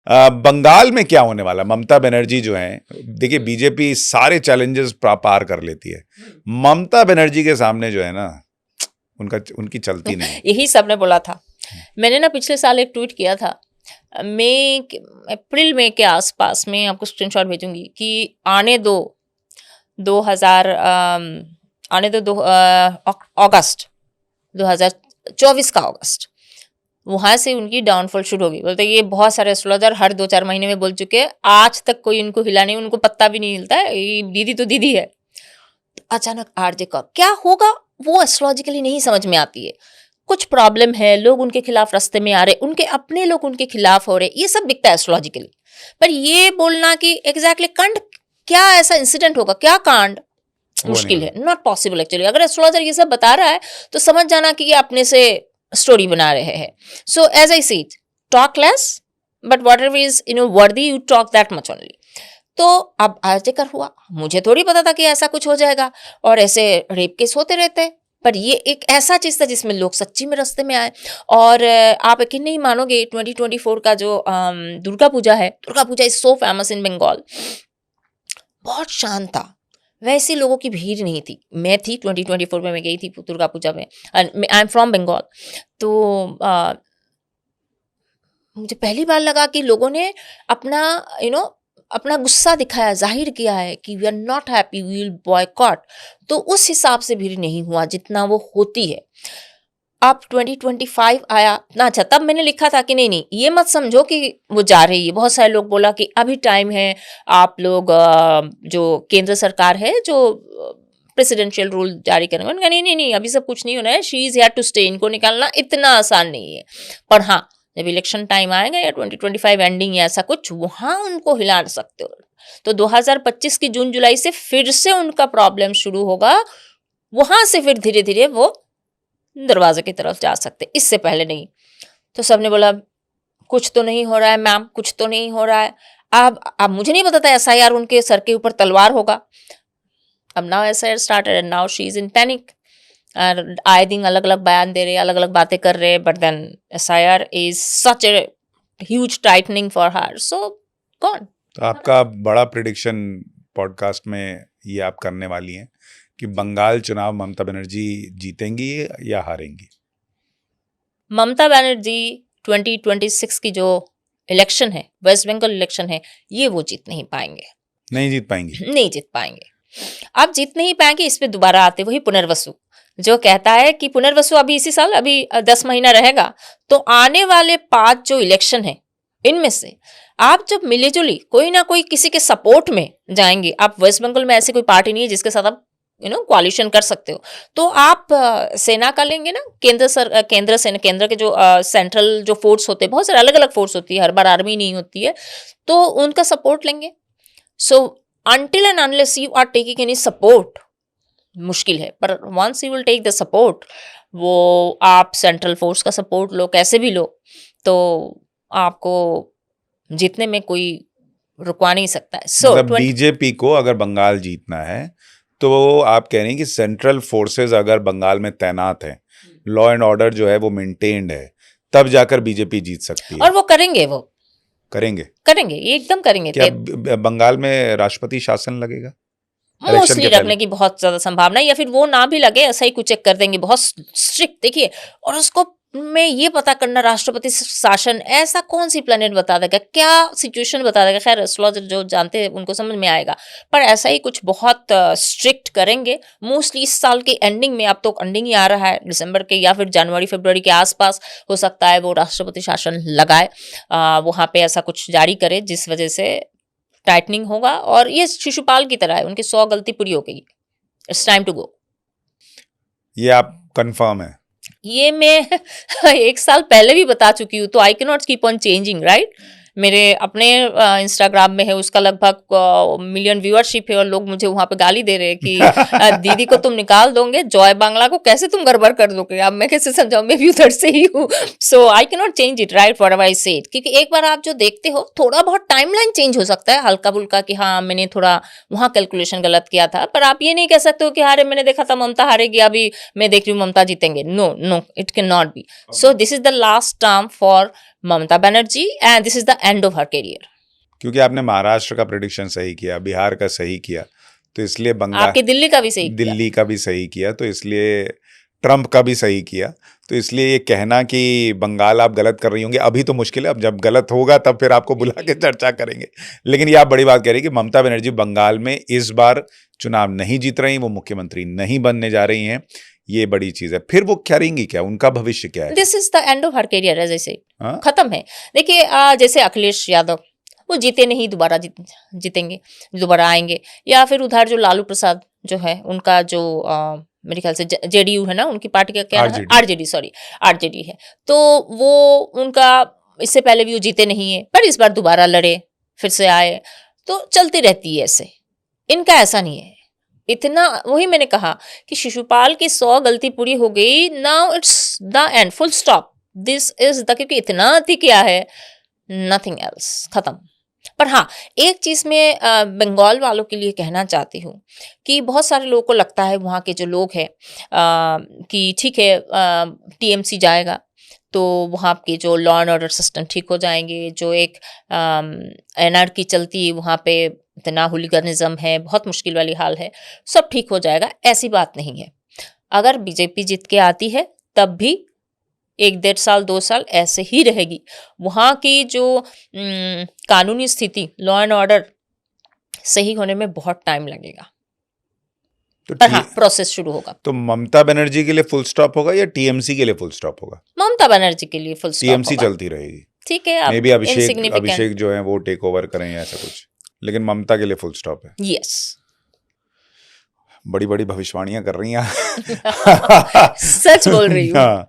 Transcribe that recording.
बंगाल में क्या होने वाला? ममता बनर्जी जो है, देखिए बीजेपी सारे चैलेंजेस पार कर लेती है, ममता बनर्जी के सामने जो है ना, उनकी चलती नहीं। यही सबने बोला था। मैंने ना पिछले साल एक ट्वीट किया था, मई अप्रैल मई के आसपास में, आपको स्क्रीनशॉट भेजूंगी, कि आने दो 2000 आने दो अगस्त 2024 का अगस्त, वहां से उनकी डाउनफॉल शुरू होगी। बोलते ये बहुत सारे एस्ट्रोलॉजर हर 2-4 महीने में बोल चुके हैं, आज तक कोई उनको हिला नहीं, उनको पत्ता भी नहीं हिलता है, ये दीदी तो दीदी है। तो अचानक आरजे का क्या होगा वो एस्ट्रोलॉजिकली नहीं समझ में आती है। कुछ प्रॉब्लम है, लोग उनके खिलाफ रास्ते में आ रहे, उनके अपने लोग उनके खिलाफ हो रहे, ये सब दिखता है एस्ट्रोलॉजिकली। पर ये बोलना कि एग्जैक्टली कांड क्या ऐसा इंसिडेंट होगा, क्या कांड, मुश्किल है, नॉट पॉसिबल एक्चुअली। अगर एस्ट्रोलॉजर ये सब बता रहा है तो समझ जाना कि ये अपने से स्टोरी बना रहे हैं। So as I see, talk less but whatever is worthy, you talk that much only. तो अब आर्टिकल हुआ, मुझे थोड़ी पता था कि ऐसा कुछ हो जाएगा, और ऐसे रेप केस होते रहते हैं। पर ये एक ऐसा चीज था जिसमें लोग सच्ची में रास्ते में आए। और आप यकीन नहीं मानोगे, 2024 का जो दुर्गा पूजा है, Durga Puja is so famous in Bengal, बहुत शांत था, वैसे लोगों की भीड़ नहीं थी। मैं थी 2024 में, मैं गई थी दुर्गा पूजा में, आई एम फ्रॉम बंगाल। तो मुझे पहली बार लगा कि लोगों ने अपना अपना गुस्सा दिखाया, जाहिर किया है कि we are not happy, we will boycott. तो उस हिसाब से भीड़ नहीं हुआ जितना वो होती है। अब 2025 आया ना, अच्छा तब मैंने लिखा था कि नहीं नहीं, ये मत समझो कि वो जा रही है। बहुत सारे लोग बोला कि अभी टाइम है, आप लोग जो केंद्र सरकार है जो प्रेसिडेंशियल रूल जारी करेंगे, उन्होंने कहा नहीं नहीं नहीं, अभी सब कुछ नहीं होना है, she is here to stay, इनको निकालना इतना आसान नहीं है। पर हाँ, जब इलेक्शन टाइम आएगा या 2025 एंडिंग या ऐसा कुछ, वहां उनको हिला सकते हो। तो 2025 की जून जुलाई से फिर से उनका प्रॉब्लम शुरू होगा, वहां से फिर धीरे धीरे वो दरवाजे की तरफ जा सकते, इससे पहले नहीं। तो सबने बोला कुछ तो नहीं हो रहा है मैम, कुछ तो नहीं हो रहा है। अब मुझे नहीं पता था एसआईआर उनके सर के ऊपर तलवार होगा। अब now SIR started and now she is in panic, और आए दिन अलग अलग बयान दे रहे, अलग अलग बातें कर रहे, but then SIR is such a huge tightening for her, so gone. तो आपका बड़ा प्रिडिक्शन पॉडकास्ट में ये आप करने वाली हैं कि बंगाल चुनाव ममता बनर्जी जीतेंगी या हारेंगी? ममता बनर्जी 2026 की जो इलेक्शन है, वेस्ट बंगाल इलेक्शन है, ये वो जीत नहीं पाएंगे। नहीं जीत पाएंगी? नहीं जीत पाएंगे। अब जीत नहीं पाएंगे, इस पे दोबारा आते वही पुनर्वसु जो कहता है कि पुनर्वसु अभी इसी साल, अभी 10 महीना रहेगा, तो आने वाले 5 जो इलेक्शन है, इनमें से आप जब मिलीजुली कोई ना कोई किसी के सपोर्ट में जाएंगे, आप वेस्ट बंगाल में ऐसी कोई पार्टी नहीं है जिसके साथ आप कोalition कर सकते हो, तो आप सेना का लेंगे ना, केंद्र सेना, केंद्र के जो सेंट्रल जो फोर्स होते हैं, बहुत सारे अलग अलग फोर्स होती है, हर बार आर्मी नहीं होती है, तो उनका सपोर्ट लेंगे। सो until and unless you are taking any support, मुश्किल है। पर once you will take the support, वो आप सेंट्रल फोर्स का सपोर्ट लो, कैसे भी लो, तो आपको जीतने में कोई रुकवा नहीं सकता है। सो बीजेपी को अगर बंगाल जीतना है, तो आप कह रहे हैं कि सेंट्रल फोर्सेस अगर बंगाल में तैनात है, लॉ एंड ऑर्डर जो है वो मेंटेन्ड है, तब जाकर बीजेपी जीत सकती है। और वो करेंगे, वो करेंगे, ये एकदम करेंगे। क्या बंगाल में राष्ट्रपति शासन लगेगा? मोस्टली रखने की बहुत ज्यादा संभावना है, या फिर वो ना भी लगे, ऐसा ही कुछ चेक कर देंगे, बहुत स्ट्रिक्ट। देखिए, और उसको में ये पता करना, राष्ट्रपति शासन ऐसा कौन सी प्लेनेट बता देगा, क्या सिचुएशन बता देगा, खैर एस्ट्रोलॉजर जो जानते हैं उनको समझ में आएगा, पर ऐसा ही कुछ बहुत स्ट्रिक्ट करेंगे मोस्टली इस साल के एंडिंग में। अब तो एंडिंग ही आ रहा है दिसंबर के, या फिर जनवरी फरवरी के आसपास हो सकता है वो राष्ट्रपति शासन लगाए, वहां पे ऐसा कुछ जारी करे जिस वजह से टाइटनिंग होगा। और ये शिशुपाल की तरह है, उनकी 100 गलती पूरी हो गई, इट्स टाइम टू गो। ये आप कंफर्म है? ये मैं 1 साल पहले भी बता चुकी हूँ, तो आई can not keep on changing, right. मेरे अपने इंस्टाग्राम में है, उसका लगभग मिलियन व्यूअरशिप है, और लोग मुझे वहां पे गाली दे रहे हैं कि दीदी को तुम निकाल दोगे, जॉय बांग्ला को कैसे तुम गड़बड़ कर दोगे। अब मैं कैसे समझाऊं, मैं भी उधर से ही हूँ। So I can not change it, right, whatever I said, क्योंकि एक बार आप जो देखते हो, थोड़ा बहुत टाइमलाइन चेंज हो सकता है हल्का फुल्का, कि हाँ मैंने थोड़ा वहां कैलकुलेशन गलत किया था, पर आप ये नहीं कह सकते हो कि अरे मैंने देखा था ममता हारेगी, अभी मैं देख रही हूँ ममता जीतेंगे। No no, it can not be. So this is the last term for Mamata Banerjee, and this is the end of her career. क्योंकि आपने महाराष्ट्र का प्रेडिक्शन सही किया, बिहार का सही किया, तो इसलिए बंगाल, आपके दिल्ली का भी सही किया। दिल्ली का भी सही किया, तो इसलिए ट्रम्प का भी सही किया, तो इसलिए ये कहना कि बंगाल आप गलत कर रही होंगे अभी तो मुश्किल है, अब जब गलत होगा तब फिर आपको बुला के चर्चा करेंगे। लेकिन ये आप बड़ी बात कह रही कि ममता बनर्जी बंगाल में इस बार चुनाव नहीं जीत रही, वो मुख्यमंत्री नहीं बनने जा रही हैं, ये बड़ी चीज है। फिर वो क्या रहेंगी, क्या उनका भविष्य क्या है? This is the end of her career, as I said, हाँ? खत्म है। देखिए जैसे अखिलेश यादव, वो जीते नहीं, दोबारा जीतेंगे, दोबारा आएंगे। या फिर उधर जो लालू प्रसाद जो है, उनका जो मेरे ख्याल से जेडीयू है ना, उनकी पार्टी का क्या है, आरजेडी, सॉरी आरजेडी है, तो वो उनका इससे पहले भी वो जीते नहीं है, पर इस बार दोबारा लड़े, फिर से आए, तो चलती रहती है ऐसे। इनका ऐसा नहीं है इतना। वही मैंने कहा कि शिशुपाल की 100 गलती पूरी हो गई, now it's the end, full stop, this is the, क्योंकि इतना अति किया है, नथिंग एल्स, खत्म। पर हाँ, एक चीज मैं बंगाल वालों के लिए कहना चाहती हूँ कि बहुत सारे लोगों को लगता है, वहाँ के जो लोग हैं कि ठीक है टीएमसी जाएगा तो वहाँ के जो लॉ एंड ऑर्डर सिस्टम ठीक हो जाएंगे, जो एक एनआरकी चलती है वहाँ पे, इतना हुलिगनिज्म है, बहुत मुश्किल वाली हाल है, सब ठीक हो जाएगा। ऐसी बात नहीं है। अगर बीजेपी जीत के आती है तब भी 1-1.5 साल 2 साल ऐसे ही रहेगी। वहाँ की जो कानूनी स्थिति, लॉ एंड ऑर्डर सही होने में बहुत टाइम लगेगा, तो पर हाँ प्रोसेस शुरू होगा। तो ममता बनर्जी के लिए फुल स्टॉप होगा या टीएमसी के लिए फुल स्टॉप होगा? ममता बनर्जी के लिए फुल स्टॉप होगा। टीएमसी चलती रहेगी, ठीक है, मे बी अभिषेक जो है वो टेक ओवर करें या ऐसा कुछ, लेकिन ममता के लिए फुल स्टॉप है। यस, बड़ी बड़ी भविष्यवाणियां कर रही हैं। सच बोल रही हूँ। हाँ।